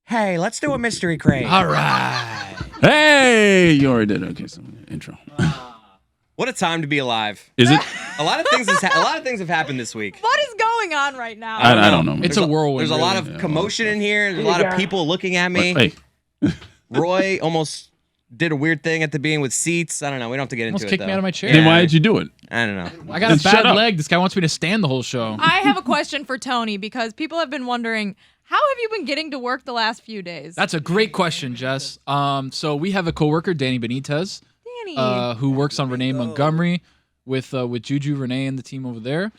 Hey, let's do a mystery crate. All right. Hey, you already did. Okay, so intro. What a time to be alive. Is it? A lot of things have happened this week. What is going on right now? I don't know. It's a whirlwind. There's a lot of commotion in here. There's a lot of people looking at me. Hey. Roy almost did a weird thing at the beginning with seats. I don't know. We don't have to get into Almost it, kicked though. me out of my chair. Then why did you do it? I don't know. I got a Then shut bad up. leg. This guy wants me to stand the whole show. I have a question for Tony because people have been wondering, how have you been getting to work the last few days? That's a great question, Jess. So we have a coworker, Danny Benitez, Danny. who works on Renee Montgomery with Juju, Renee, and the team over there.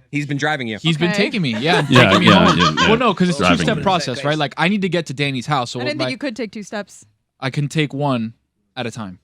He's been driving you. He's been Okay. taking me, taking me yeah, home. yeah. Well, no, because it's Driving two-step me. process, right? Like I need to get to Danny's house, so I didn't think you could take 2 steps. I can take one at a time,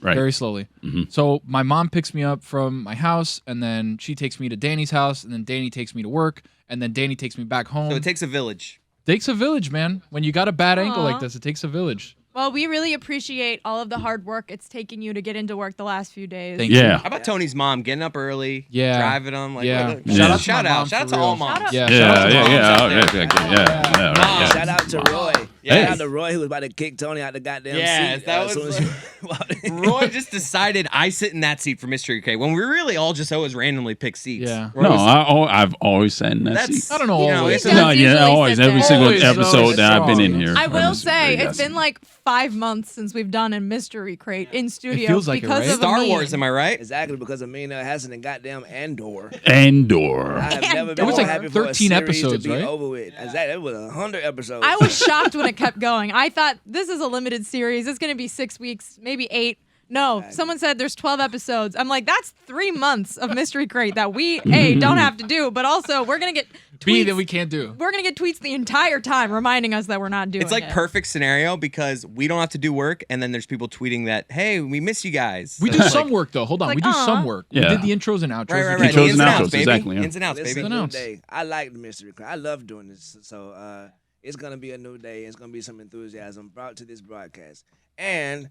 Right. very slowly. So my mom picks me up from my house, and then she takes me to Danny's house, and then Danny takes me to work, and then Danny takes me back home. So it takes a village. Takes a village, man. When you got a bad ankle like this, it takes a village. Well, we really appreciate all of the hard work it's taken you to get into work the last few days. Thank Yeah. How about Tony's mom getting up early, Yeah. driving him? Like, Yeah. look, Yeah. Shout to my out. mom Shout out for to all real. moms. Shout out. Yeah, Yeah, shout out to yeah, moms yeah. out Okay, there. okay, yeah. Mom. Shout out to Roy. Yes. Shout out to Roy who was about to kick Tony out the goddamn Yes, seat. that as soon was as you walked in. Roy just decided I sit in that seat for Mystery Crate when we really all just always randomly pick seats. Yeah. Roy No, was- I've always sat in that that's seat. I don't know, You know, always. it's He a- does No, usually yeah, always. sit Every there. single Always, episode always that I've been in strong. here. I will Mystery say Crate, it's yes. been like 5 months since we've done a Mystery Crate in studio feels like it, because right? of Star a meme. Wars, am I right? Exactly, because Amina hasn't and goddamn Andor. Andor. I have never It been was more like happy for a 13 series episodes, to be right? over with. Exactly, it was 100 episodes. I was shocked when it kept going. I thought this is a limited series. It's going to be 6 weeks, maybe 8. No, someone said there's 12 episodes. I'm like, that's 3 months of Mystery Crate that we, A, don't have to do, but also we're going to get B tweets. that we can't do. We're going to get tweets the entire time reminding us that we're not doing It's like it. perfect scenario because we don't have to do work, and then there's people tweeting that, hey, we miss you guys. We So do it's some like- work though. Hold on, It's we like, do some work. Yeah. We did the intros and outros. Right. Intros The ins and and outs, outs, baby. exactly, yeah. Ins and outs, It's baby. a Ins and new outs. day. I like the Mystery Crate. I love doing this. So it's going to be a new day. It's going to be some enthusiasm brought to this broadcast. And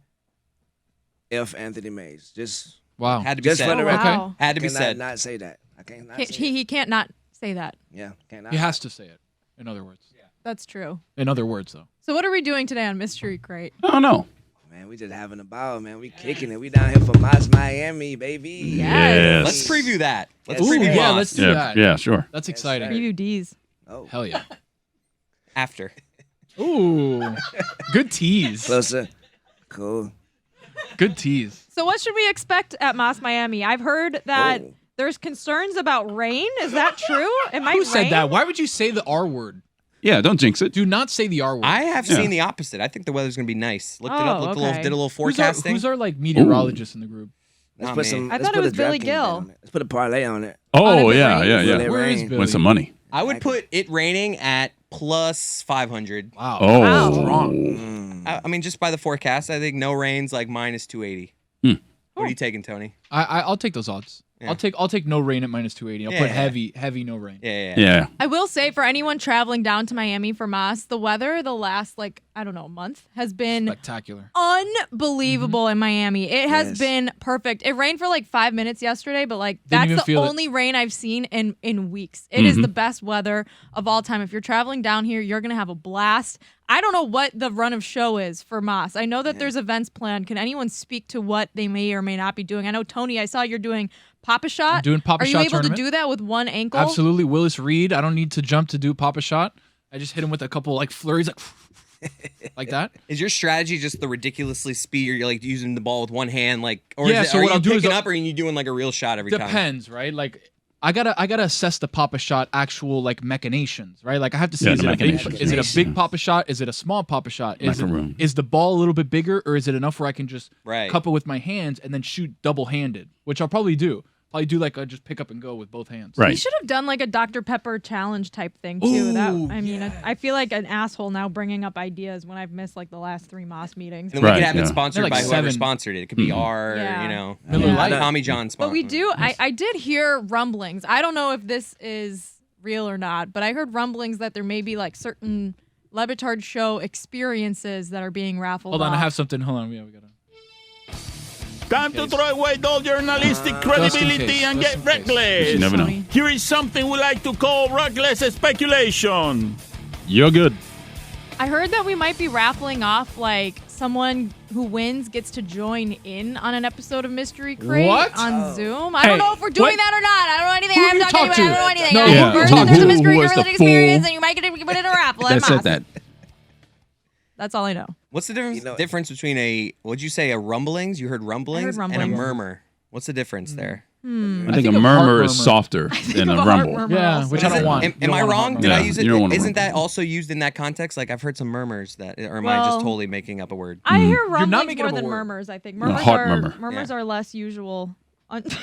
F. Anthony Mays. Just Wow. Had to be Just said. for the Oh, record. wow. Had to be cannot said. not say that. I can't not Can't- say it. He can't not say that. Yeah, cannot. He has to say it. In other words. That's true. In other words, though. So what are we doing today on Mystery Crate? I don't know. Man, we just having a ball, man. We kicking it. We down here for Moss Miami, baby. Yes. Let's preview that. Let's Ooh, preview yeah, Moss let's do Yeah, that. yeah, sure. That's exciting. Preview D's. Oh, Hell yeah. after. Ooh. Good tease. closer. Cool. Good tease. So what should we expect at Moss Miami? I've heard that Oh. there's concerns about rain. Is that true? It might Who said rain? that? Why would you say the R word? Yeah, don't jinx it. Do not say the R word. I have Yeah. seen the opposite. I think the weather's gonna be nice. Looked it up. Oh, Looked a little, okay. did a little who's our, forecasting. who's our like meteorologist in the group? Let's Nah, put man. some. I let's thought put it was a Billy DraftKings Gill. bet on it. Let's put a parlay on it. Oh, if it yeah, rains. yeah, Will it yeah. Where is rain? Billy? Win some money. I would put it raining at plus 500. Wow. Oh. Wow. Strong. I mean, just by the forecast, I think no rain's like minus 280. Hmm. What are you taking, Tony? I'll take those odds. Yeah. I'll take no rain at minus 280. I'll put Yeah. heavy no rain. Yeah. Yeah. I will say for anyone traveling down to Miami for Moss, the weather the last month has been Spectacular. unbelievable in Miami. It has Yes. been perfect. It rained for like 5 minutes yesterday, but like Didn't that's even the feel it. only rain I've seen in weeks. It is the best weather of all time. If you're traveling down here, you're gonna have a blast. I don't know what the run of show is for Moss. I know that there's events planned. Can anyone speak to what they may or may not be doing? I know, Tony, I saw you're doing Papa Shot. I'm doing Papa Are you Shot able tournament. to do that with one ankle? Absolutely. Willis Reed. I don't need to jump to do Papa Shot. I just hit him with a couple like flurries like that. Is your strategy just the ridiculously speed? You're like using the ball with one hand, like, or Yeah, is it, so are what you I'll do is picking up, or are you doing like a real shot every time? Depends, right? Like I gotta assess the Papa Shot actual like machinations, right? Like I have to see Yeah, is the it a machinations. big Papa Shot? Is it a small Papa Shot? Macaroon. Is the ball a little bit bigger, or is it enough where I can just Right. cup it with my hands and then shoot double handed? Which I'll probably do. Probably do like a just pick up and go with both hands. You Right. should have done like a Dr. Pepper challenge type thing too. Ooh, I feel like an asshole now bringing up ideas when I've missed like the last 3 Moss meetings. And we Right, could have yeah. it sponsored They're like by whoever 7. sponsored it. It could be our, Yeah. you know, Miller Lite. Tommy John sponsor. But we do. I did hear rumblings. I don't know if this is real or not, but I heard rumblings that there may be like certain LeBatardShow experiences that are being raffled Hold on, off. I have something. Hold on, yeah, we gotta. Time to throw away all journalistic credibility case, and just get in case. reckless. You never know. Tony. Here is something we like to call reckless speculation. You're good. I heard that we might be raffling off, like, someone who wins gets to join in on an episode of Mystery Crate What? on Zoom. I don't know if we're doing what? that or not. I don't know anything. Who I have you haven't talked talked to anybody. I to? don't know anything. No, I who- heard who that talked there's to? a Mystery Who Crate was the related experience, fool? and you might get to put in a raffle. I'm That said awesome. that. That's all I know. What's the difference between a, what'd you say, a rumblings? You heard rumblings? And a rumblings. murmur. What's the difference there? I think a think of murmur heart is murmur. softer than a of a heart rumble. murmur. Yeah, also. which I don't want. You Am don't I want a wrong? heart Did murmur. I use Yeah, it? you don't want a Isn't murmur. that also used in that context? Like I've heard some murmurs that, or am I Well, just totally making up a word? I hear You're not rumblings making more up a than word. murmurs, I think. No, Murmurs heart are murmur. murmurs Yeah. are less usual. The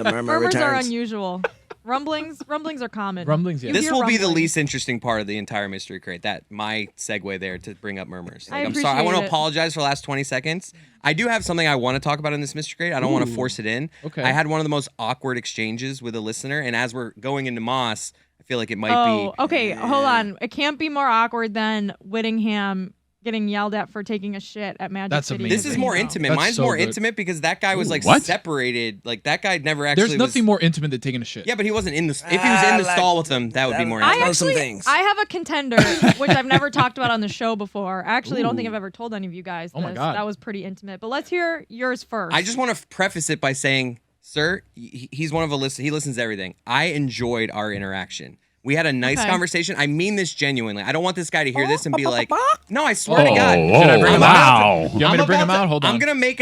murmur Murmurs are returns. unusual. Rumblings are common. Rumblings, yeah. You This hear will be the rumblings. least interesting part of the entire mystery crate. That my segue there to bring up murmurs. I I'm sorry. I want to appreciate it. apologize for the last 20 seconds. I do have something I want to talk about in this mystery crate. I don't want to force it in. Okay. I had one of the most awkward exchanges with a listener, and as we're going into Moss, I feel like it might Oh, be. okay. Hold on. It can't be more awkward than Whittingham getting yelled at for taking a shit at Magic That's City. amazing. This is Casino. more intimate. That's Mine's so more good. intimate because that guy was like what? separated. Like that guy never actually. There's nothing was, more intimate than taking a shit. Yeah, but he wasn't in the. If he was in the like- stall with them, that would be more. I intimate. know some things. I have a contender, which I've never talked about on the show before. I actually don't think I've ever told any of you guys this. Oh my God. That was pretty intimate. But let's hear yours first. I just want to preface it by saying, sir, he's one of a list. He listens to everything. I enjoyed our interaction. We had a nice Okay. conversation. I mean this genuinely. I don't want this guy to hear this and be like, "No, I swear to God." Oh, Should I bring him out? wow. You want me to bring him out? Hold on. I'm gonna make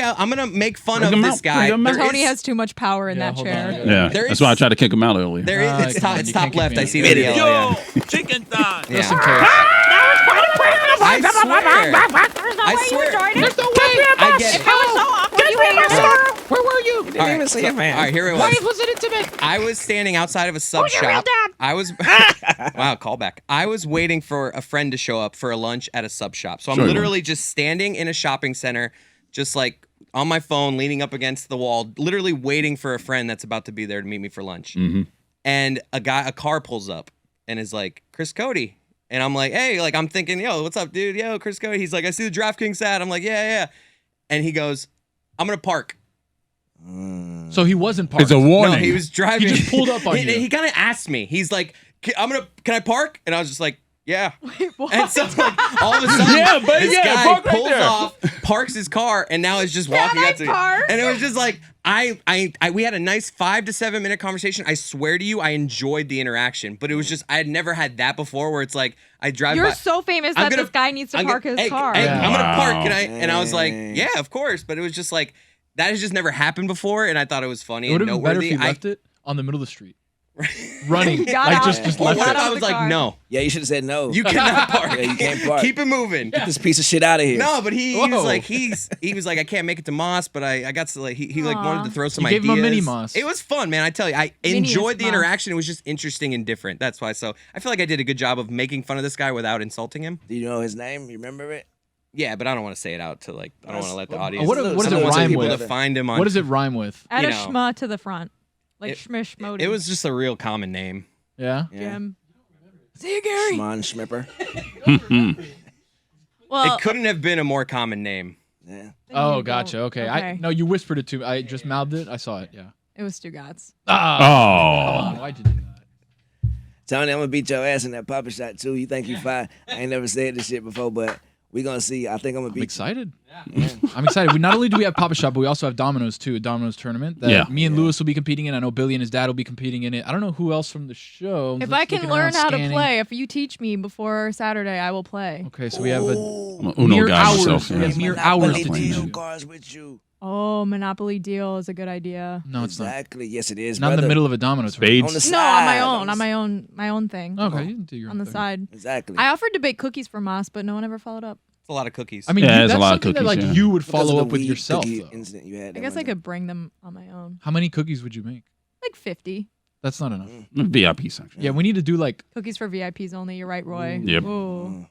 fun Bring of him this out, guy. bring him out. There Tony is- has too much power in Yeah, that hold chair. on. Yeah, There that's is- why I tried to kick him out earlier. There is, Ah, it's come on, it's you top can't kick left. me I out. see the Idiot. yellow. Yo, Yeah. chicken time. Yeah. Just in case. I swear. I swear. There's no way. I get it. Where were you? All right, so- all right, here it was. Why was it intimate? I was standing outside of a sub shop. I was wow, callback. I was waiting for a friend to show up for a lunch at a sub shop. So I'm Sure you literally just standing in a shopping center, just like on my phone, leaning up against the wall, literally waiting for a friend that's about to be there to meet me for lunch. Mm-hmm. And a car pulls up and is like, Chris Cody. And I'm like, hey, like I'm thinking, yo, what's up, dude? Yo, Chris Cody. He's like, I see the DraftKings ad. I'm like, yeah. And he goes, I'm gonna park. So he wasn't parked. It's a warning. No, he was driving. He just pulled up on you. He kind of asked me. He's like, can I park? And I was just like, yeah. What? And so like all of a sudden, Yeah, but this yeah, guy park right pulls there. off, parks his car, and now is just walking I up to me. park? And it was just like we had a nice 5 to 7 minute conversation. I swear to you, I enjoyed the interaction, but it was just I had never had that before where it's like I drive You're by. so famous I'm that gonna- this guy needs to I'm park gonna- his car. Hey, Yeah. I'm gonna park, Wow. and I was like, Dang. yeah, of course. But it was just like that has just never happened before, and I thought it was funny It would and have been better if noteworthy. he left it on the middle of the street. Running. Got like out. just Or left what it. if I out of was the like, car. no, Yeah, you should have said no. you cannot park. Yeah, you can't park. Keep it moving. Get this piece of shit out of here. No, but he Whoa. was like he was like I can't make it to Moss, but I got to like he like Aw. wanted to throw some You gave ideas. him a mini Moss. It was fun, man. I tell you, I Miniest enjoyed the Moss. interaction. It was just interesting and different. That's why. So I feel like I did a good job of making fun of this guy without insulting him. Do you know his name? You remember it? Yeah, but I don't want to say it out to like I don't want to let the audience. What I does don't it want rhyme people with? to find him on. What does it rhyme with? Add you a know. schma to the front. Like It- Schmish Modi. It was just a real common name. Yeah. Jim. See you, Gary. Schmon Schmipper. Well, It couldn't have been a more common name. Yeah. then Oh, you gotcha. don't- Okay. No, you whispered it to me. I just mouthed it. I saw it. Yeah. It was Stugotz. Ah. Oh. Why'd you do that? Tony, I'm gonna beat your ass in that puppet shot too. You think you fine? I ain't never said this shit before, but we gonna see. I think I'm gonna I'm beat excited. I'm excited. We not only do we have Papa Shop, but we also have Dominos too, a Dominos tournament that Yeah. me and Lewis will be competing in. I know Billy and his dad will be competing in it. I don't know who else from the show. If Just I can looking learn around, how to scanning. play, if you teach me before Saturday, I will play. Okay, so we have a I'm a Uno mere guy hours. myself. We Yeah. have mere Monopoly hours to teach deal you. cards with you. Oh, Monopoly Deal is a good idea. No, it's not. Exactly. Yes, it is. Not in the brother. middle of a Domino's. Spades. On the No, on my side, own. the On my own thing. Okay, you can do your On own the thing. side. Exactly. I offered to bake cookies for Moss, but no one ever followed up. It's a lot of cookies. I mean, Yeah, you, there's a that's lot of something that cookies, like yeah. you would Because of follow the up with weed yourself cookie though. incident you had I that guess one I time. could bring them on my own. How many cookies would you make? Like 50. That's not enough. VIP section. Yeah, we need to do like Cookies for VIPs only. You're right, Roy. Yep. Ooh.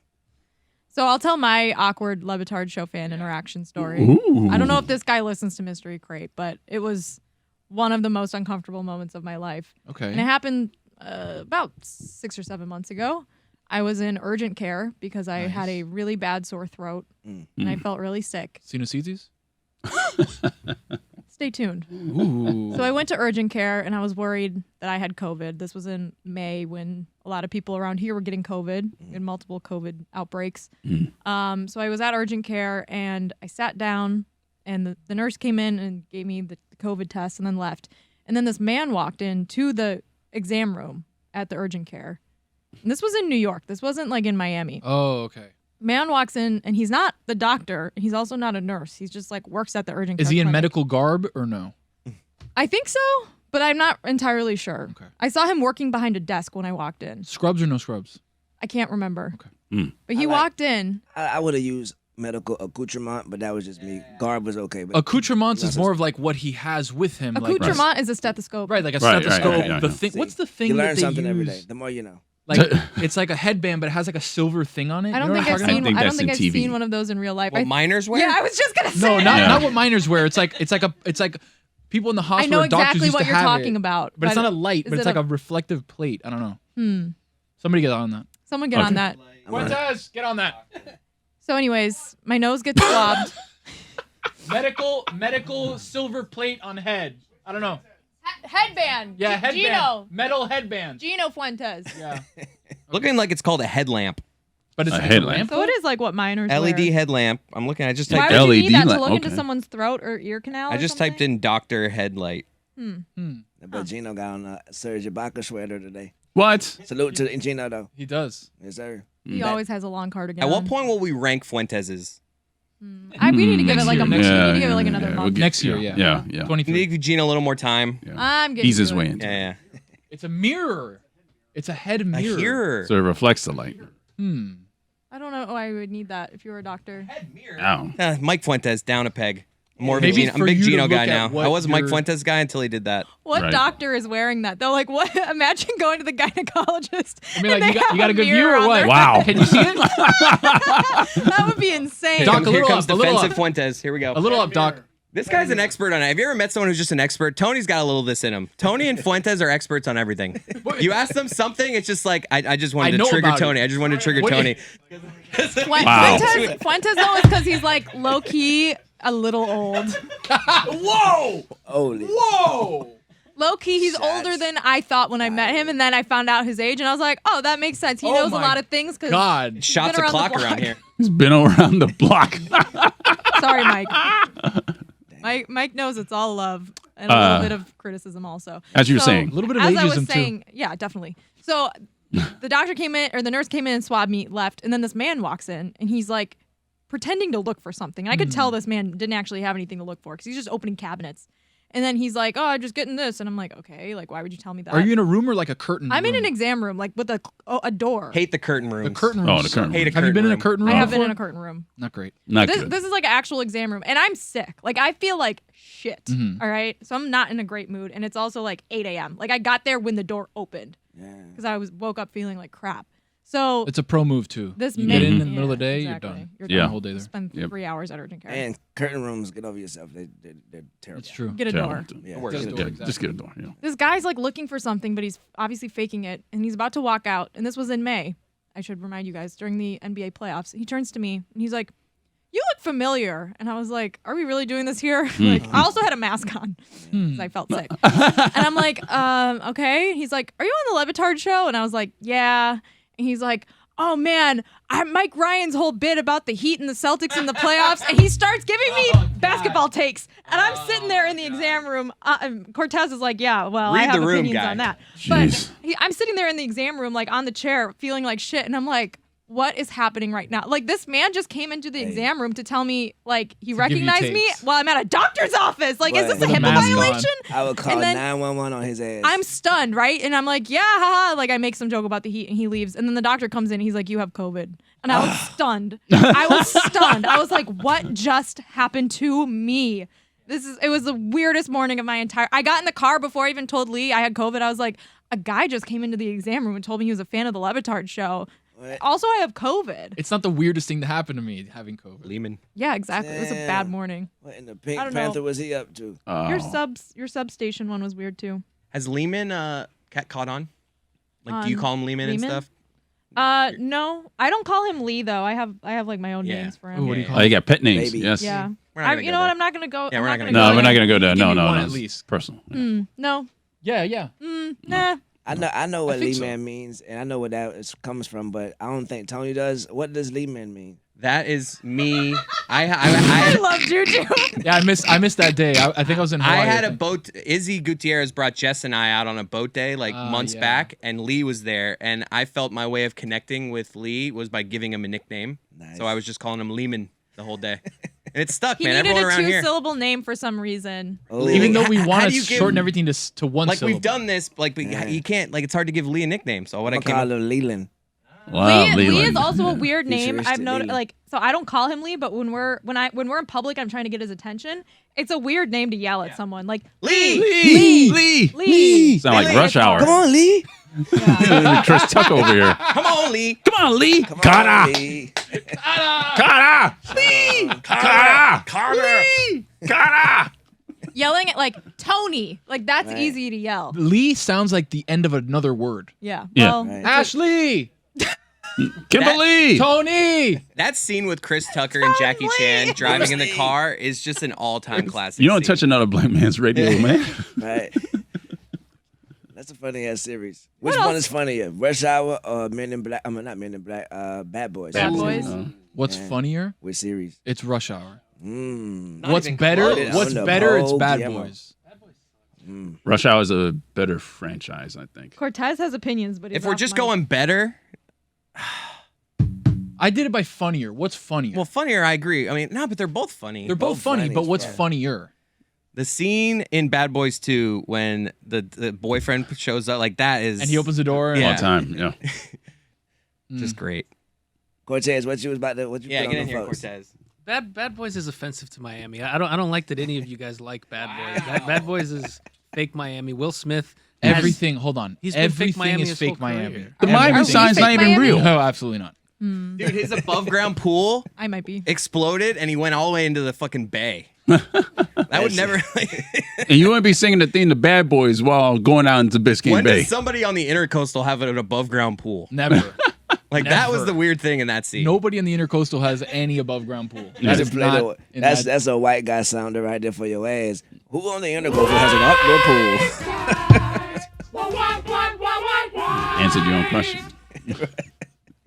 So I'll tell my awkward LeBatard Show fan interaction story. Ooh. I don't know if this guy listens to Mystery Crate, but it was one of the most uncomfortable moments of my life. And it okay. happened about 6 or 7 months ago. I was in urgent care because I had a really bad sore throat and I felt really sick. Sinusitis? Stay tuned. Ooh. So I went to urgent care, and I was worried that I had COVID. This was in May when a lot of people around here were getting COVID, in multiple COVID outbreaks. So I was at urgent care, and I sat down, and the nurse came in and gave me the COVID test and then left. And then this man walked into the exam room at the urgent care. And this was in New York. This wasn't like in Miami. Oh, okay. Man walks in, and he's not the doctor. He's also not a nurse. He's just like works at the urgent care. Is he in clinic. medical garb or no? I think so, but I'm not entirely sure. Okay. I saw him working behind a desk when I walked in. Scrubs or no scrubs? I can't remember. Okay. But he walked in. I would have used medical accoutrement, but that was just me. Garb was okay. But Accoutrements is more of like what he has with him. Accoutrement is a stethoscope. Right, like a Right, stethoscope. right. The thing. See, What's the thing you that learn they something use? every day. The more you know. Like it's like a headband, but it has like a silver thing on it. I don't You know think what I've I'm talking seen. think I don't that's think in I've TV. seen one of those in real life. What miners wear? Yeah, I was just gonna say. No, that. not what miners wear. It's like people in the I hospital. know doctors exactly used what to you're have talking it, about. but it's not a light. is But it's it like a reflective plate. I don't know. Somebody get on that. Someone get on that. Fuentes, get on that. So, anyways, my nose gets swabbed. Medical silver plate on head. I don't know. Headband. Yeah, headband. Gino. Metal headband. Gino Fuentes. Yeah. Looking like it's called a headlamp. But it's A like headlamp. So it is like what miners LED wear. headlamp. I'm looking. I just Why typed. would you LED need that to lamp, look into okay. someone's throat or ear canal? I or just something? typed in Doctor Headlight. But Gino got on a Serge Ibaka sweater today. What? Salute to Gino though. He does. Yes, sir. He always has a long cardigan. At what on. point will we rank Fuentes's? We need to give it like a month. We need to give it like another we'll month. get- Next year, yeah. Yeah, yeah. 23. We need to give Gina a little more time. I'm getting Ease his to way it. into Yeah, it. yeah. It's a mirror. It's a head A mirror. hearer. So it reflects the light. I don't know why I would need that if you were a doctor. Ow. Mike Fuentes down a peg. More of a Maybe Gino. I'm for a big you to Gino look guy at now. what I was a Mike your- Fuentes guy until he did that. What Right. doctor is wearing that? They're like, what? Imagine going to the gynecologist. I mean, and like, they you got a have good view mirror or on what? their- Wow. Can you see it? That would be insane. Doc, Here a comes little up, defensive Fuentes. Here we go. A little up, Doc. This guy's an expert on it. Have you ever met someone who's just an expert? Tony's got a little of this in him. Tony and Fuentes are experts on everything. You ask them something, it's just like, I just wanted I to know trigger about Tony. it. I just wanted to trigger What do Tony. Wow. Fuentes though is because he's like low key a little old. Whoa! Holy. Whoa! Low key, he's older than I thought when I met him, and then I found out his age, and I was like, oh, that makes sense. He knows a my lot of things. Cause God. Shots been of around the clock around block. here. He's been around the block. Sorry, Mike. Mike knows it's all love and a little bit of criticism also. As you were So, saying. A little bit of as I ageism, was saying, yeah, definitely. So the doctor came in, or the nurse came in and swabbed me, left, and then this man walks in, and he's like pretending to look for something. And I could tell this man didn't actually have anything to look for because he's just opening cabinets. And then he's like, oh, I'm just getting this. And I'm like, okay, like, why would you tell me that? Are you in a room or like a curtain? I'm in room? an exam room, like with a door. Hate the curtain rooms. The curtain room. Oh, the curtain Hate a room. Have you curtain been in a room. curtain I room? have been in before? a curtain room. Not great. Not This, good. this is like an actual exam room, and I'm sick. Like, I feel like shit. All right, so I'm not in a great mood, and it's also like 8 a.m. Like, I got there when the door opened because I woke up feeling like crap. So It's a pro move too. this you man- get in the Yeah, middle of the day, exactly. you're done. You're Done Yeah. the whole day there. spend Yep. 3 hours at urgent care. And curtain rooms, get over yourself. They're terrible. It's true. Get a Terrible. door. Yeah. Worse. Get a door, Yeah, exactly. just get a door. Yeah. This guy's like looking for something, but he's obviously faking it, and he's about to walk out. And this was in May. I should remind you guys during the NBA playoffs. He turns to me and he's like, "You look familiar," and I was like, "Are we really doing this here?" Like, I also had a mask on because I felt sick, and I'm like, "Okay." He's like, "Are you on the LeBatard Show?" And I was like, "Yeah." And he's like, "Oh man, Mike Ryan's whole bit about the Heat and the Celtics in the playoffs," and he starts giving me basketball takes, and I'm sitting there in the exam room. Cortez is like, "Yeah, well, I Read have the room, opinions guy. on that," Jeez. but I'm sitting there in the exam room, like on the chair, feeling like shit, and I'm like, what is happening right now? Like, this man just came into the exam room to tell me, like, he give you recognized me takes. while I'm at a doctor's office. Like, is Right. this a With a HIPAA mask on. violation? I would call And then 911 on his ass. I'm stunned, right? And I'm like, yeah, haha. Like, I make some joke about the heat, and he leaves. And then the doctor comes in, and he's like, you have COVID. And I was stunned. I was stunned. I was like, what just happened to me? It was the weirdest morning of my entire. I got in the car before I even told Lee I had COVID. I was like, a guy just came into the exam room and told me he was a fan of the Le Batard Show. What? Also, I have COVID. It's not the weirdest thing to happen to me having COVID. Lehman. Yeah, exactly. It was a bad Damn. morning. What in the Pink I don't know. Panther was he up to? Your Oh. your substation one was weird too. Has Lehman caught on? Like, do you call him Lehman, Lehman? and stuff? No, I don't call him Lee though. I have like my own Yeah. names for Ooh, him. what do you Yeah. call Oh, you got pet names. Baby. Yes. Yeah. We're not gonna you go know what? there. I'm not gonna go. Yeah, I'm we're not not gonna gonna No, go we're not there. gonna go there. Give No, me no, one no. at It's least. personal. No. Yeah. Nah. I know what think Lee so. Man means, and I know where comes from, but I don't think Tony does. What does Lee Man mean? That is me. I I love Juju. Yeah, I missed that day. I think I was in Hawaii. had a think. boat. Izzy Gutierrez brought Jess and I out on a boat day like months yeah. back, and Lee was there. And I felt my way of connecting with Lee was by giving him a nickname. Nice. So I was just calling him Lehman the whole day. And it stuck, He man. needed Everyone a around here. two-syllable name for some reason. Oh. Even though we How want do to you give- shorten everything to one Like syllable. we've done this, like but you can't. Like it's hard to give Lee a nickname. So what I I'm came gonna up call him Leland. Wow, Lee is Leland. also a weird name. Futuristic I've noticed, Leland. like, so I don't call him Lee, but when we're in public, I'm trying to get his attention. It's a weird name to yell at someone, like Lee. Lee. Sound like Rush Hour. Come on, Lee. Chris Tucker over here. Come on, Lee. Come on, Lee. Come on, Carter. Lee. Carter. Lee. Carter. Carter. Yelling at like Tony, like that's Right. easy to yell. Lee sounds like the end of another word. Yeah. Yeah. Well, Right. Ashley, Kimberly. Tony. That scene with Chris Tucker and Jackie Chan driving in the car is just an all-time classic. You don't scene. touch another black man's radio, man. Right. That's a funny ass series. Which What one else? is funnier, Rush Hour or Men in Black? I mean, not Men in Black. Bad Boys. Bad Boys. What's Man. funnier? Which series? It's Rush Hour. Not What's even better? close. What's On the better? It's bold Bad Guillermo. Boys. Rush Hour is a better franchise, I think. Cortez has opinions, but he's If we're off just mic. going better, I did it by funnier. What's funnier? well, funnier. I agree. I mean, no, but they're both funny. They're both funny, funny but as what's fuck. funnier? The scene in Bad Boys 2 when the boyfriend shows up, like that is And he opens the door. And Yeah. All time, yeah. just great. Cortez, what you was about to? What you Yeah, put get on in the here, folks? Cortez. Bad Boys is offensive to Miami. I don't like that any of you guys like Bad Boys. Bad Boys is fake Miami. Will Smith. has- Everything. Hold on. He's been fake Everything Miami is his fake whole Miami. career. The Miami Are we sign's fake not even Miami? real. No, absolutely not. Dude, his above ground pool I might be. exploded and he went all the way into the fucking bay. That would never. And you wouldn't be singing the theme to Bad Boys while going out into Biscayne When Bay. does somebody on the Intercoastal have an above ground pool? Never. Like that was Never. the weird thing in that scene. Nobody in the Intercoastal has any above ground pool. That Just is play not. the- that's a white guy sounder right there for your ass. Who on the Intercoastal has an outdoor pool? Answered your own question.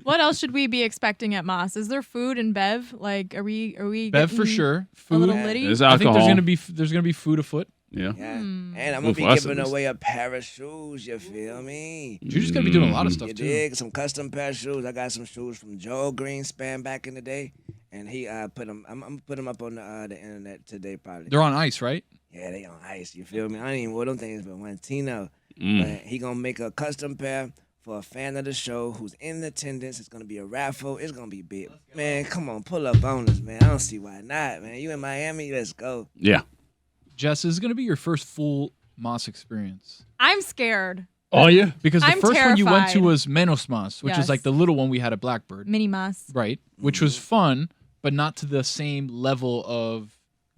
What else should we be expecting at Moss? Is there food and bev? Like, are we? Bev for getting sure. A Food. little litty. There's I think alcohol. there's gonna be food afoot. Yeah. Yeah. And I'm Well, gonna be for us, at giving least. away a pair of shoes. You feel me? You're just gonna be doing a lot of stuff You too. dig? Some custom pair of shoes. I got some shoes from Joe Greenspan back in the day, and he put them. I'm gonna put them up on the internet today probably. They're on ice, right? Yeah, they on ice. You feel me? I ain't even wear them things, but one Tino. Mm. But he gonna make a custom pair for a fan of the show who's in attendance. It's gonna be a raffle. It's gonna be big. Man, come on, pull up on us, man. I don't see why not, man. You in Miami? Let's go. Yeah. Jess, this is gonna be your first full Moss experience. I'm scared. Oh, yeah? Because the I'm first one you went to terrified. was Menos Moss, which Yes. is like the little one we had at Blackbird, Mini Moss. right? Which was fun, but not to the same level of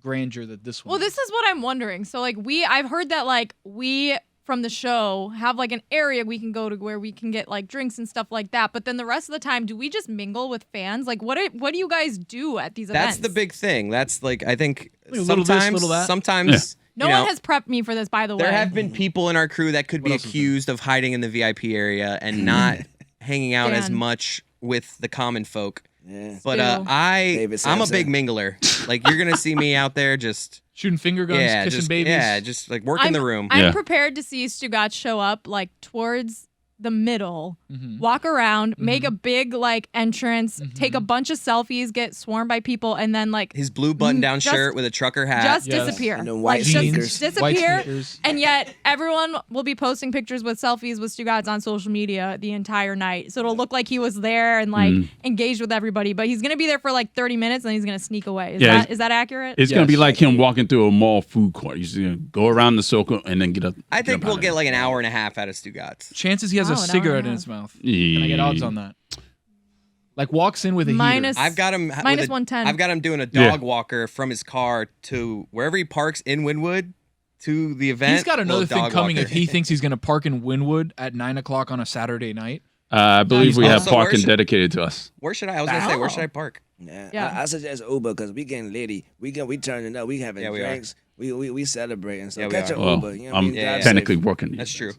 grandeur that this one. Well, this is what I'm wondering. So, like, I've heard that, like, we from the show have like an area we can go to where we can get like drinks and stuff like that. But then the rest of the time, do we just mingle with fans? Like, what do you guys do at these events? That's the big thing. That's like I think A little this, sometimes little that. sometimes No you one know, has prepped me for this, by the way. there have been people in our crew that could be else is there? accused of hiding in the VIP area and not hanging out as Dan. much with the common folk. Yeah. But Ew. I'm a Sampson. big mingler. Like you're gonna see me out there just Shooting finger guns, kissing babies. just like working the room. I'm Yeah. prepared to see Stugotz show up like towards the middle, Mhm. walk around, make a big like entrance, take a bunch of selfies, get swarmed by people, and then like His blue button-down just- shirt with a trucker hat. just Yes. disappear. And then Like, white just sneakers. White disappear. sneakers. And yet everyone will be posting pictures with selfies with Stugotz on social media the entire night. So it'll look like he was there and like engaged with everybody. But he's gonna be there for like 30 minutes and then he's gonna sneak away. Yeah, Is that accurate? It's going to be Yes. like him walking through a mall food court. You're just going to go around the circle and then get up. I think get up we'll out of get there. like an hour and a half out of Stugotz. Chances he has Oh, a an hour and a cigarette in half. his mouth. Can I get odds on that? Like walks in with a Minus- heater. I've got him Minus with a- 110. I've got him doing a Yeah. dog walker from his car to wherever he parks in Wynwood to the event. He's got another little thing dog coming walker. if he thinks he's going to park in Wynwood at 9 o'clock on a Saturday night. I believe we have Also, parking where should- dedicated to us. Where should I was gonna say, where should I park? Yeah. I suggest Uber because we getting litty. We turning up. We having Yeah, we are. drinks. We celebrating. So Yeah, we catch are. an Well, Uber. You know what I I'm mean? Yeah, Drive technically safe. working. That's true.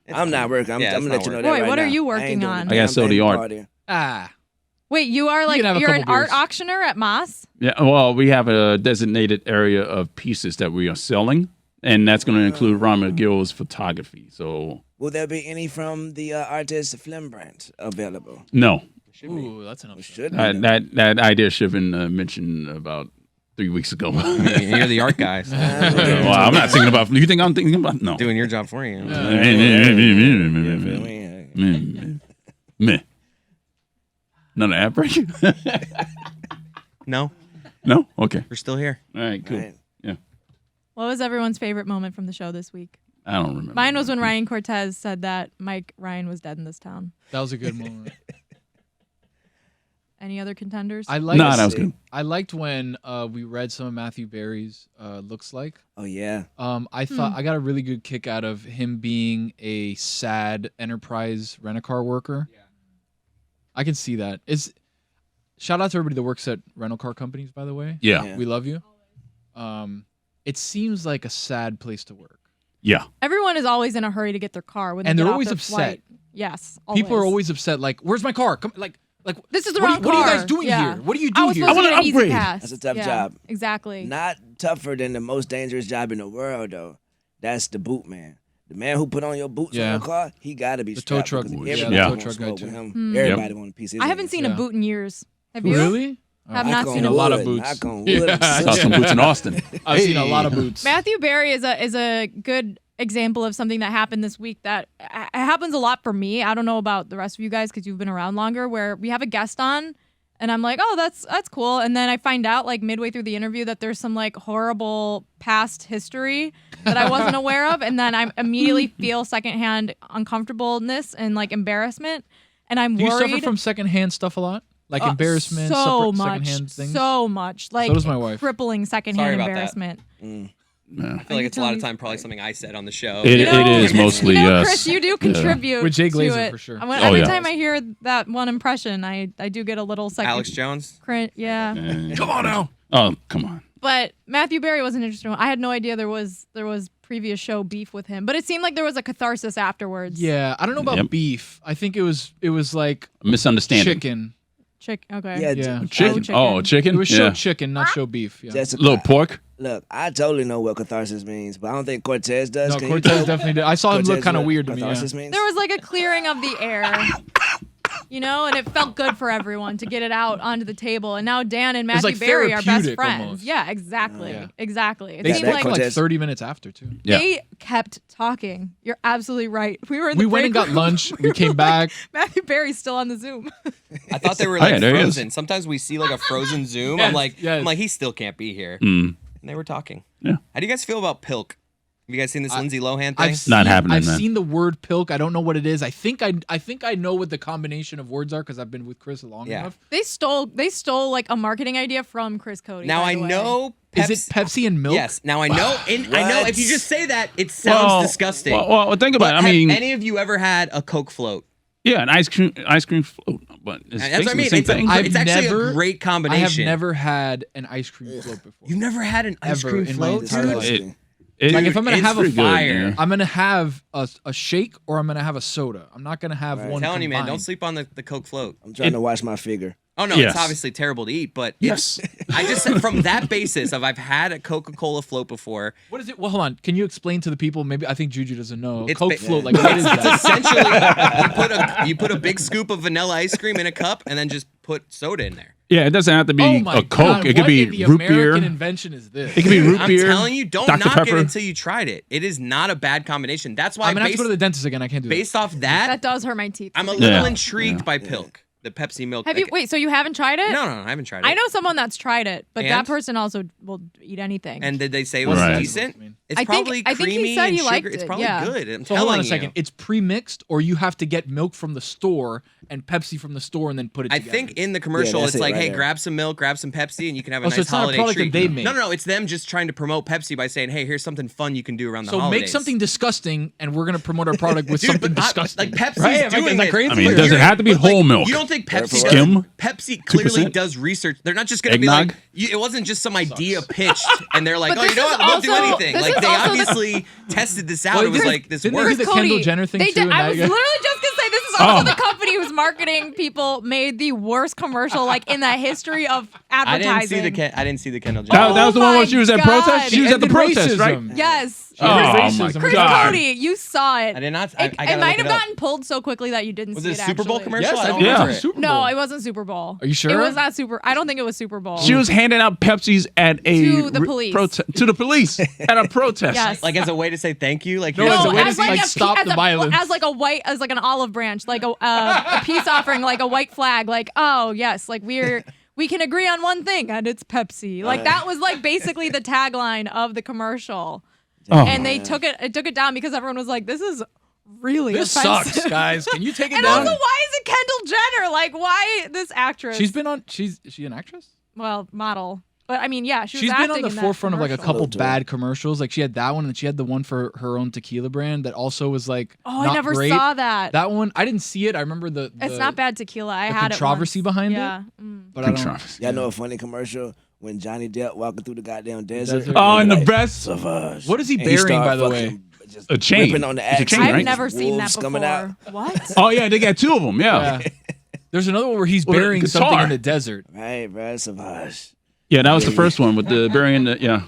I'm not working. I'm Yeah, gonna it's let not you know working. that Boy, right what are now. you I ain't working doing on? a I gotta sell the damn art. party. Wait, you are like can have a you're an couple art beers. auctioneer at Moss? Yeah, well, we have a designated area of pieces that we are selling, and that's going to include Ron McGill's photography. So, Will there be any from the artist film brand available? no, Ooh, that's an We upset. should be. that idea should have been mentioned about 3 weeks ago. You're the art guy, so Well, I'm not thinking about. You think I'm thinking about? No. doing your job for you. Meh. None of that break? No, No? Okay. we're still here. All right, cool. Right. What was everyone's favorite moment from the show this week? I don't remember. Mine was when Ryan Cortez said that Mike Ryan was dead in this town. That was a good moment. Any other contenders? I liked. No, that was good. I liked when we read some of Matthew Berry's looks like. Oh yeah. I thought I got a really good kick out of him being a sad enterprise rent-a-car worker. Yeah. I can see that. Shout out to everybody that works at rental car companies, by the way. Yeah. Yeah. We love you. It seems like a sad place to work. Yeah. Everyone is always in a hurry to get their car when And they they're get off always their upset. flight. Yes, People are always upset. Like, where's my car? Come, like, This is the what, wrong what are you car. guys doing Yeah. here? What do you I do was here? supposed to wanna get an easy upgrade. pass. That's a tough Yeah, job. Exactly. Not tougher than the most dangerous job in the world though. That's the boot man. The man who put on your boots Yeah. on your car, he got to be The tow strapped truck because boy. everybody Yeah, the wants tow to truck guy smoke with too. him. Everybody want a piece of his I haven't ass. seen a Yeah. boot in years. Have you? Really? Have Knock not on seen a lot of wood, boots. knock on wood. Yeah. I saw some boots in Austin. I've seen a lot of boots. Matthew Berry is a good example of something that happened this week that it happens a lot for me. I don't know about the rest of you guys because you've been around longer, where we have a guest on and I'm like, oh, that's cool. And then I find out like midway through the interview that there's some like horrible past history that I wasn't aware of. And then I immediately feel secondhand uncomfortableness and like embarrassment. And I'm Do you worried. suffer from secondhand stuff a lot? Like embarrassment, so much, secondhand things? so much. Like does my wife. crippling Sorry secondhand about that. embarrassment. Yeah. I feel like it's a lot of time probably something I said on the show. It You know, is mostly us. Chris, you do contribute With Jay to Glazer, it. for sure. Every yeah. time I hear that one impression, I do get a little second. Alex Jones. Yeah. Come on now. Oh, come on. But Matthew Berry was an interesting one. I had no idea there was previous show beef with him, but it seemed like there was a catharsis afterwards. Yeah, I don't know about Yep. beef. I think it was like Misunderstanding. chicken. Okay. Yeah, Yeah. Chicken. Oh, chicken. It was show Yeah. chicken, not show beef. Yeah. Just Little pork. look, I totally know what catharsis means, but I don't think Cortez does. No, Can you Cortez tell definitely did. I saw him look Cortez kind of what weird to me. Catharsis Yeah. means? There was like a clearing of the air. You know, and it felt good for everyone to get it out onto the table. And now Dan and was, Matthew like, Berry are best therapeutic friends. almost. Yeah, exactly. Yeah. Exactly. It They seemed spoke like for like Cortez. 30 minutes after too. Yeah. they kept talking. You're absolutely right. We were in We the went and break got room. lunch. We were came like, back. Matthew Berry's still on the Zoom. I thought they were Oh, yeah, like there he is. frozen. Sometimes we see like a frozen Zoom. Yes, I'm like, yes. he still can't be here. Mm. And they were talking. Yeah. How do you guys feel about Pilk? Have you guys seen this Lindsay Lohan thing? I've seen, Not happening, I've man. seen the word pilk. I don't know what it is. I think I know what the combination of words are because I've been with Chris long Yeah. enough. They stole like a marketing idea from Chris Cody. Now by I the way. know. Is it Pepsi and milk? Yes. Now I know. And I know if you just say that, it sounds Well, disgusting. Well, think But about it. I have mean, any of you ever had a Coke float? yeah, an ice cream float, but it's That's what I basically mean. the same It's, thing. I've actually never- a great I have combination. never had an ice cream float before. You've never had an ice Ever cream in my float, entire dude? life. Like if I'm gonna have a fire, I'm gonna have a shake or I'm gonna have a soda. I'm not gonna have one. I'm telling you, man, don't combined. sleep on the Coke float. I'm trying to watch my figure. Oh no, Yes. it's obviously terrible to eat, but Yes. I just said from that basis of I've had a Coca-Cola float before. What is it? Well, hold on. Can you explain to the people? Maybe I think Juju doesn't know. It's Coke ba- float. Like what is It's that? essentially you put a big scoop of vanilla ice cream in a cup and then just put soda in there. Yeah, it doesn't have to be Oh my a Coke. God, It could what be in the root beer. American invention is this? It could be root I'm beer. telling you, don't Dr. knock Pepper. it until you tried it. It is not a bad combination. That's why I'm gonna have to based, go to the dentist again. I can't do that. based off that, That does hurt my teeth. I'm a to little think about. intrigued by Pilk, the Pepsi Milk. Have you wait? So you haven't tried it? No, I haven't tried it. I know someone that's tried it, but that And? person also will eat anything. And did they say it was Right. decent? It's I think- probably I think he creamy said and he sugar. liked It's it, probably yeah. good. I'm So hold on telling a second. you. It's pre-mixed, or you have to get milk from the store and Pepsi from the store and then put it I together. think in the commercial, that's it's it like, right hey, there. grab some milk, grab some Pepsi, and you can have a so nice it's not a holiday product that treat. they make. No, it's them just trying to promote Pepsi by saying, hey, here's something fun you can do around the So holidays. make something disgusting, and we're gonna promote our product with Dude, something but disgusting. like Pepsi's Right? Am I- doing is that it. crazy? I mean, But does it you're- have to be but, like, whole milk? You don't think Pepsi Skim? does? Pepsi clearly 2%? does research. They're not just gonna be Eggnog? like, it wasn't just some idea pitched, and they're like, But oh, you this know is what? We'll do also- anything. this Like is they also the- obviously tested this out. Well, It was didn't- like this didn't they works. do the Kendall Jenner thing they too? did. and I that was guy- literally just gonna say this is also Oh. the company whose marketing people made the worst commercial like in the history of I didn't advertising. see the Kendall Jenner. That was the Oh one where my she was at God. protest. She was at the Ended protest, right? racism. Yes. Oh my racism. Chris God! Cody, you saw it. I did not. It, I gotta it might look have it up. gotten pulled so quickly that you didn't Was see it it. a Super Bowl actually. commercial? Yes, I I don't think it was remember a it. Super Bowl. No, it wasn't Super Bowl. Are you sure? It was not Super. I don't think it was Super Bowl. She was handing out Pepsis at a To the police. to the police at a protest. Yes. Like as a way to say thank you. Like No, here's as a a way way to to say like, stop the violence. as like a white, as like an olive branch, like a peace offering, like a white flag, like oh yes, like we can agree on one thing and it's Pepsi. Like that was like basically the tagline of the commercial, Oh. and they took it down because everyone was like, this is really This offensive. sucks, guys. Can you take it And down? also, why is it Kendall Jenner? Like, why this actress? She's been on. Is she an actress? well, model, but I mean, yeah, she was She's been acting on the in that forefront of like a commercial. couple bad commercials. Like she had that one, and she had the one for her own tequila brand that also was like. Oh, I not never great. saw that. That one, I didn't see it. I remember the It's not bad tequila. I the had controversy it once. behind it? yeah. but I don't. Controversy. Y'all know a funny commercial when Johnny Depp walking through the goddamn desert. Desert. Oh, and the Like, best. Savage. What is he And burying, start by the fucking way? just A chain. ripping on the It's a axe. chain, I've right? never seen that Wolves before. coming out. What? Oh yeah, they got two of them. Yeah, Yeah. There's another one where he's With a burying something guitar. in the desert. Right, bro. Savage. yeah, that was the first one with the burying the yeah.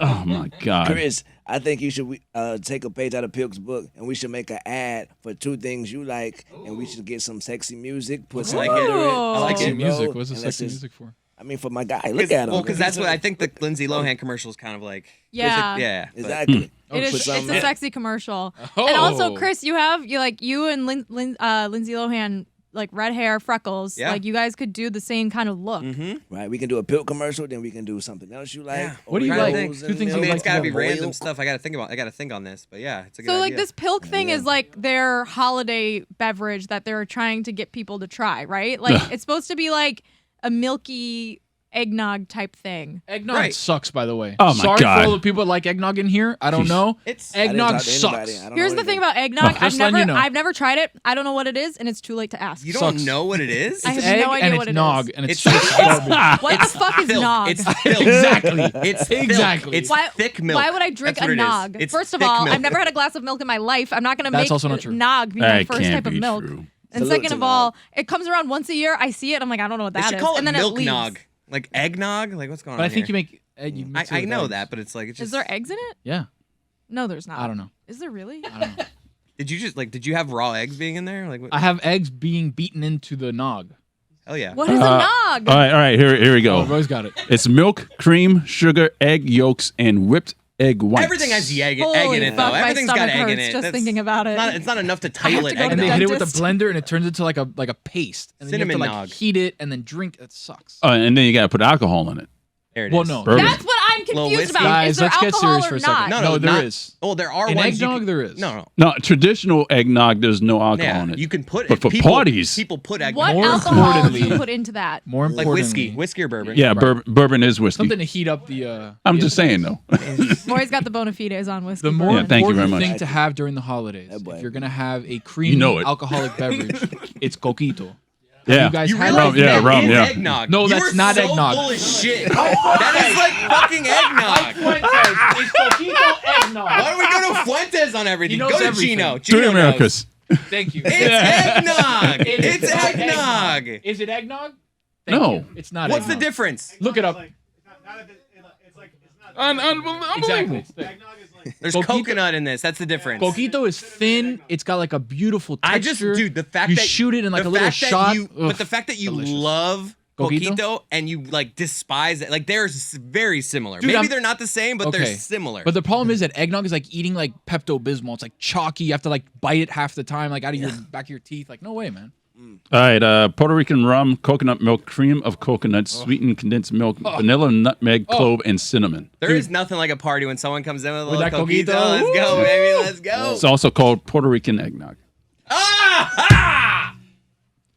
Oh my God. Chris, I think you should take a page out of Pilk's book, and we should make an ad for two things you like, and we should get some sexy music, put some like under it. it. I like Sexy it. music. What's the and let's sexy just- music for? I mean, for my guy, look at him. Well, because that's what I think the Lindsay Lohan commercial is kind of like. Yeah. Yeah. but- Exactly. It is. Put It's something a in. sexy commercial. Oh. And also, Chris, you and Lindsay Lohan, like red hair, freckles. Yeah. Like you guys could do the same kind of look. Right, we can do a Pilk commercial, then we can do something else you like. Yeah. What do you Oreos like? and Two things I you milk. mean, like it's got to be to random Oil. stuff. I got to think on this, but yeah, it's a good So like idea. this Pilk thing is like their holiday beverage that they're trying to get people to try, right? Like it's supposed to be like a milky eggnog type thing. Eggnog Right. sucks, by the way. Oh, my Sorry God. for all the people that like eggnog in here. I don't know. It's I didn't Eggnog talk to anybody. sucks. I don't Here's know the thing anything. about eggnog. Just letting you know. I've never tried it. I don't know what it is, and it's too late to ask. you don't sucks. know what it is. I have Egg no idea and what it's it nog, is. and it's It's- straight garbage. What the fuck is Filk. nog? It's filk. Exactly. It's Exactly. Filk. It's Why, thick milk. why would I drink That's a what it is. nog? It's First of thick all, milk. I've never had a glass of milk in my life. I'm not going to That's make also not true. nog be my That first can't type of be milk. true. And Salute second to of nog. all, it comes around once a year. I see it. I'm like, I don't know what They that should is. call it And then it milk leaves. nog. Like eggnog? Like what's going on But I think here? you make. You mix it I with know eggs. that, but it's like it's just. Is there eggs in it? Yeah. No, there's not. I don't know. Is there really? I don't know. Did you have raw eggs being in there? Like what? I have eggs being beaten into the nog. Hell yeah. What is a nog? All right. Here we Oh, go. Roy's got it. It's milk, cream, sugar, egg yolks, and whipped egg whites. Everything has the egg in Holy it fuck, though. my Everything's got stomach egg in hurts it. just That's thinking about it. It's not enough to have title to it go to And eggnog. they hit it with a dentist. blender, and it turns into like a paste. And then you have to Cinnamon like nog. heat it and then drink. That sucks. And then you gotta put alcohol in it. There it Well, is. no. Bourbon. That's what I'm Little confused whiskey. about. Guys, is there let's get alcohol serious or for a not? second. No, there not- is. Oh, there are In ones. eggnog, there is. No. No, traditional eggnog, there's no alcohol Yeah, in it. you can put. But for people, parties- people put eggnog. What More alcohol do importantly- you put into that? More Like importantly, whiskey or bourbon. yeah, Right. bourbon is whiskey. something to heat up the. I'm just saying though. Roy's got the bona fides on whiskey. The more Yeah, thank you very important much. thing to have during the holidays, That boy. if you're gonna have a creamy know it. alcoholic beverage, it's Coquito. Yeah. You guys You had realize that? Yeah, that rum, is yeah. eggnog. No, You that's are not so eggnog. Full of shit. That is like fucking eggnog. It's Coquito eggnog. Why do we go to Fuentes on everything? He knows Go to everything. Gino. Three Gino Americas. Thank you. Knows. It's eggnog. It is It's not eggnog. Is it eggnog? Thank No. you. It's not. What's the eggnog. difference? Look it up. Unbelievable. Exactly. It's thick. There's Coquito- coconut in this. That's the difference. Coquito is thin. It's got like a beautiful I just, texture. dude, the fact you that shoot it in like the a little fact that shot. you- but the fact that you delicious. love Coquito? Coquito and you like despise it, like they're very similar. Dude, Maybe I'm- they're not the same, but they're similar. But the problem is that eggnog is like eating like Pepto Bismol. It's like chalky. You have to like bite it half the time, like out of your back of your teeth. Like no way, man. All right, Puerto Rican rum, coconut milk, cream of coconut, sweetened condensed milk, vanilla, nutmeg, clove, and cinnamon. There is nothing like a party when someone comes in with a With little that Coquito. Coquito. Let's go, baby. Let's go. It's also called Puerto Rican eggnog. Ah!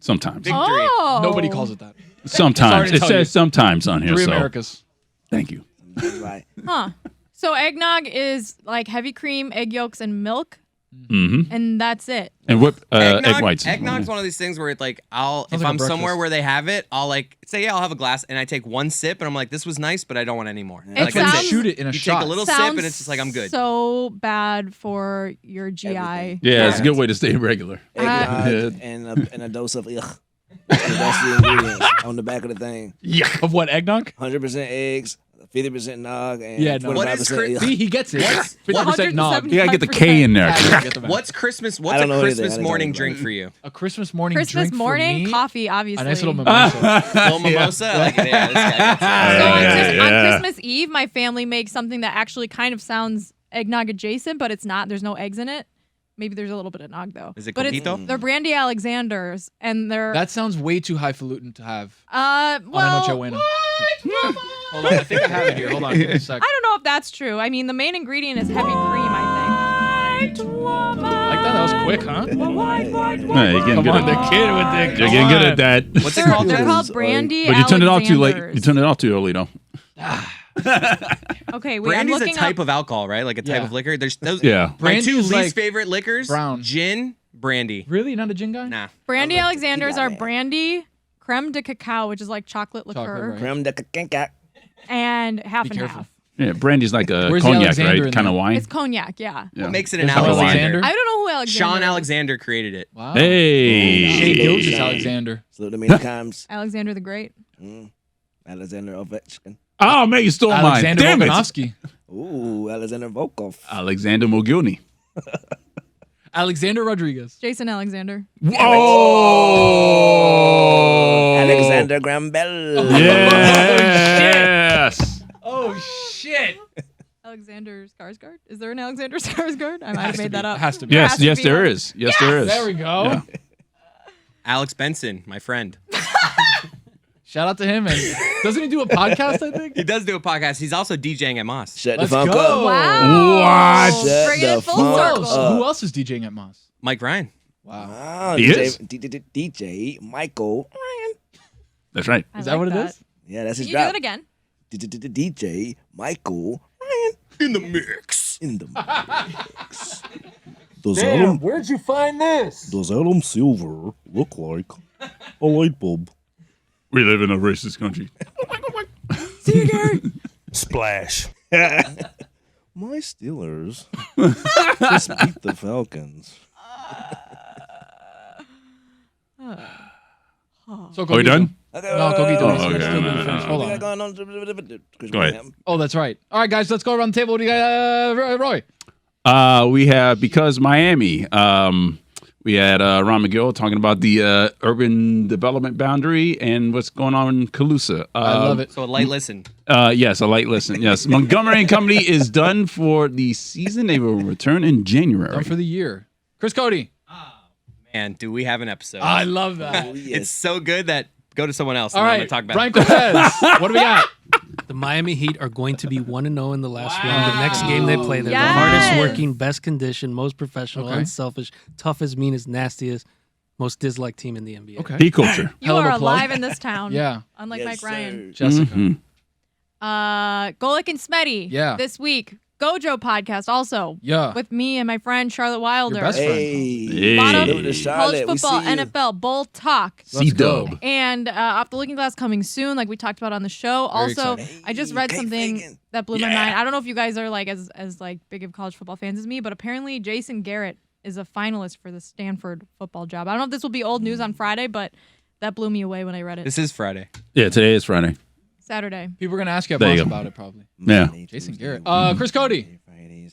Sometimes. Oh. Nobody calls it that. Sometimes. Sorry to It tell says you. sometimes on here. Three So Americas. thank you. That's right. Huh. So eggnog is like heavy cream, egg yolks, and milk, Mm-hmm. and that's it. And whip egg Eggnog, whites. Eggnog's one of these things where it's like Sounds if like a I'm somewhere breakfast. where they have it, I'll like say I'll have a glass and I take one sip and I'm like this was nice but I don't want any more. It Like, That's when you that's sounds- shoot it in a You shot. take a little sip Sounds and it's just like I'm good. So bad for your GI. Everything. Yeah, it's a good way to stay regular. Eggnog and a dose of ugh. That's the ingredients on the back of the thing. Yeah. Of what, eggnog? 100% eggs, 50% nog, and Yeah, no. 25% What is ugh. See, he gets it. 50% nog. You gotta get the K in there. Yeah, get the math. What's Christmas? I What's don't a know anything. Christmas I didn't morning know drink about it. for you? A Christmas morning Christmas drink morning, for me? coffee, obviously. A nice little mimosa. Little mimosa. I like it. Yeah, this guy gets it. So on, Yeah. on Christmas Eve, my family makes something that actually kind of sounds eggnog adjacent, but it's not. There's no eggs in it. Maybe there's a little bit of nog though. Is it but Coquito? they're Brandy Alexanders, and they're That sounds way too highfalutin to have. well, Noche Buena. Hold on, I think I have it here. Hold on, give me a sec. I don't know if that's true. I mean, the main ingredient is heavy cream, I think. Like that? That was quick, huh? Yeah, you're getting Come good on, at the that. kid with the. You're getting good at that. What's it called? They're called Or- Brandy But you turned it off too late. Alexanders. You turned it off too early, though. Okay, wait, Brandy's I'm a looking type up. of alcohol, right? Like a type Yeah. of liquor. There's those. Yeah. My Brandy two is least like favorite liquors: brown. gin, brandy. Really? Not a gin guy? Nah. Brandy I like Alexanders tequila, are man. brandy, creme de cacao, which is like chocolate liquor, Chocolate, right. Creme de cacao. and half Be and careful. half. Yeah, brandy's like a Where's the cognac, Alexander right? in Kind of there? wine. It's cognac, yeah. Yeah. What makes it an There's no Alexander? Alexander. I don't know who Alexander Sean is. Alexander created it. Wow. Hey. Shea Gilgis Shane. Alexander. Salute to me in the comms. Alexander the Great. Alexander Ovechkin. Oh, man, you stole mine. Alexander Damn it. Volkanovsky. Ooh, Alexander Volkov. Alexander Mogilny. Alexander Rodriguez. Jason Alexander. Oh. Alexander Graham Bell. Yes. Oh, shit. Alexander Skarsgård? Is there an Alexander Skarsgård? I might have made that up. Has to be. Yes, has to yes, be there one. is. Yes, there is. There we go. Yeah. Alex Benson, my friend. Shout out to him. And doesn't he do a podcast, I think? He does do a podcast. He's also DJing at Moss. Shut Let's the fuck go. up. Wow. What? Shut Bring the it full fuck circle. up. Who else is DJing at Moss? Mike Ryan. Wow. Wow, He DJ, is? DJ Michael Ryan. That's right. I Is that like what it is? Yeah, that's Can his you do drop. it again? DJ Michael Ryan In the mix. in the mix. Where'd you find this? Does Adam Silver look like a light bulb? We live in a racist country. Splash. My Steelers just beat the Falcons. So Are we done? No, Coquito. Oh, Let's okay, still man. do finish. Hold on. Go ahead. Oh, that's right. All right, guys, let's go around the table. What do you got, Roy? We have because Miami. We had Ron McGill talking about the urban development boundary and what's going on in Calusa. I love it. So a light listen. Yes, a light listen. Yes, Montgomery and Company is done for the season. They will return in January. Done for the year. Chris Cody. Man, do we have an episode? I love that. Oh, It's so good that go to someone else. All and I'm right, gonna talk about Brian it. Cortez. What do we got? The Miami Heat are going to be 1-0 in the last round. The next game they play, they're Yes. the hardest working, best conditioned, most professional, Okay. unselfish, toughest, meanest, nastiest, most disliked team in the NBA. Okay. Heat culture. You Hell of a are plug. alive in this town. Yeah. Unlike Mike Ryan. Jessica. Mhm. Golic and Smetty. Yeah. This week. Gojo podcast also. Yeah. With me and my friend Charlotte Wilder. Your best friend. Hey, Bottom, salute to Charlotte. college football, We see you. NFL, Bull Talk. Let's go. C-Dub. And Off the Looking Glass coming soon, like we talked about on the show. Very Also, exciting. I just read Kate something Fagan. that blew my mind. I don't know if you guys are like as like big of college football fans as me, but apparently Jason Garrett is a finalist for the Stanford football job. I don't know if this will be old news on Friday, but that blew me away when I read it. This is Friday. Yeah, today is Friday. Saturday. People are going to ask you There you about go. about it probably. Yeah. Jason Garrett. Chris Cody.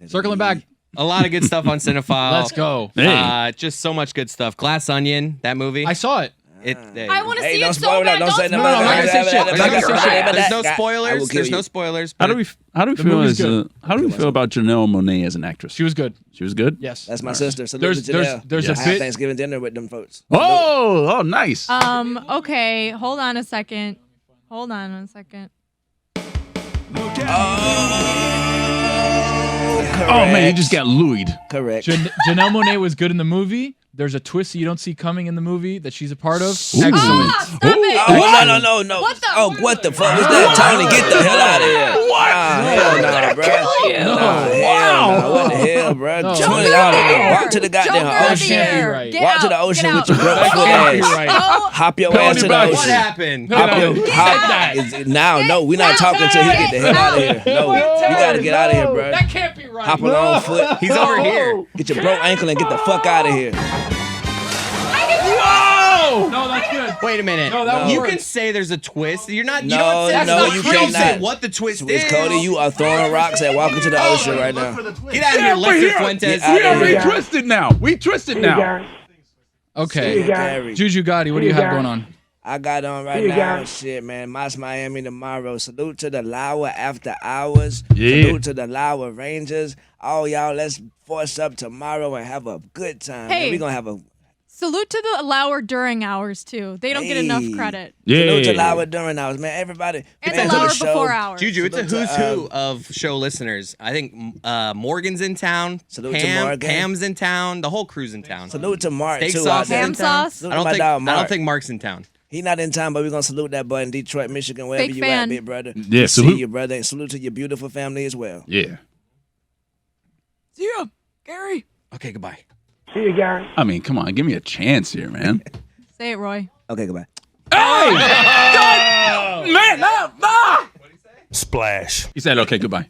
Circling back. A lot of good stuff on Cinephile. Let's go. Hey. Just so much good stuff. Glass Onion, that movie. I saw it. I want to Hey, see don't it so spoil bad. it. Don't say spoil nothing. No, I'm not gonna say shit. I'm not gonna say shit. There's no I will spoilers. kill There's you. no spoilers. How but do we The feel movie's as good. how do we feel about Janelle Monáe as an actress? She was good. She was good. Yes. That's my sister. Salute There's to there's Janelle. there's Yes. a I had bit. Thanksgiving dinner with them folks. Oh, nice. Okay, hold on a second. Hold on a second. Oh man, you just got Louis'd. Correct. Janelle Monáe was good in the movie, there's a twist you don't see coming in the movie that she's a part of. Ooh. Excellent. Stop it. Oh, no. What the- Oh, what the fuck was that? Tony, get the hell out of here. What? Hell no, bro. Hell no. What the hell, bro? No. $20. Walk to the goddamn Jump out ocean. That can't be right. Get Walk to out. the ocean Get with your out. broke That foot can't be ass. right. Oh, Hop your Tony ass to the Braxton. What ocean. happened? No, we're not talking till he get the hell out of here. No, you gotta get out of here, bro. That can't be right. Hop along foot. He's over here. Get your broke ankle and get the fuck out of here. Whoa! No, that's good. Wait a minute. No, that you works. can say there's a twist. You're not. No, you don't say, no, that's you not true. Say cannot. what the twist Switch is. Cody, you are throwing rocks at Walking to the Ocean right now. Get out of here, Lester Fuentes. Get We out of already here. twisted now. We twisted now. Okay. Gary. Juju Gotti, what do you have going on? I got on right now. Shit, man. Moss Miami tomorrow. Salute to the Lauer After Hours. Yeah. Salute to the Lauer Rangers. All y'all, let's force up tomorrow and have a good time. Hey. Man. We're going to have a Salute to the Lauer during hours too. They don't get enough Hey. credit. salute to Yeah. Lauer during hours, man. Everybody. And fans the of Lauer show. before hours. Juju, it's a Salute who's to, who of show listeners. I think Morgan's in town. Salute to Morgan. Pam's in town. The whole crew's in town. Salute to Mark, Steak too, sauce out is there. Ham in town. sauce? Salute I to don't my think. dog, I Mark. don't think Mark's in town. He not in town, but we're going to salute that boy in Detroit, Michigan, wherever Big you fan. at, big brother. Yeah, We see salute. you, brother. And salute to your beautiful family as well. Yeah. See ya, Gary. Okay, goodbye. I mean, come on, give me a chance here, man. Say it, Roy. Okay, goodbye. Man, no. Splash. He said, okay, goodbye.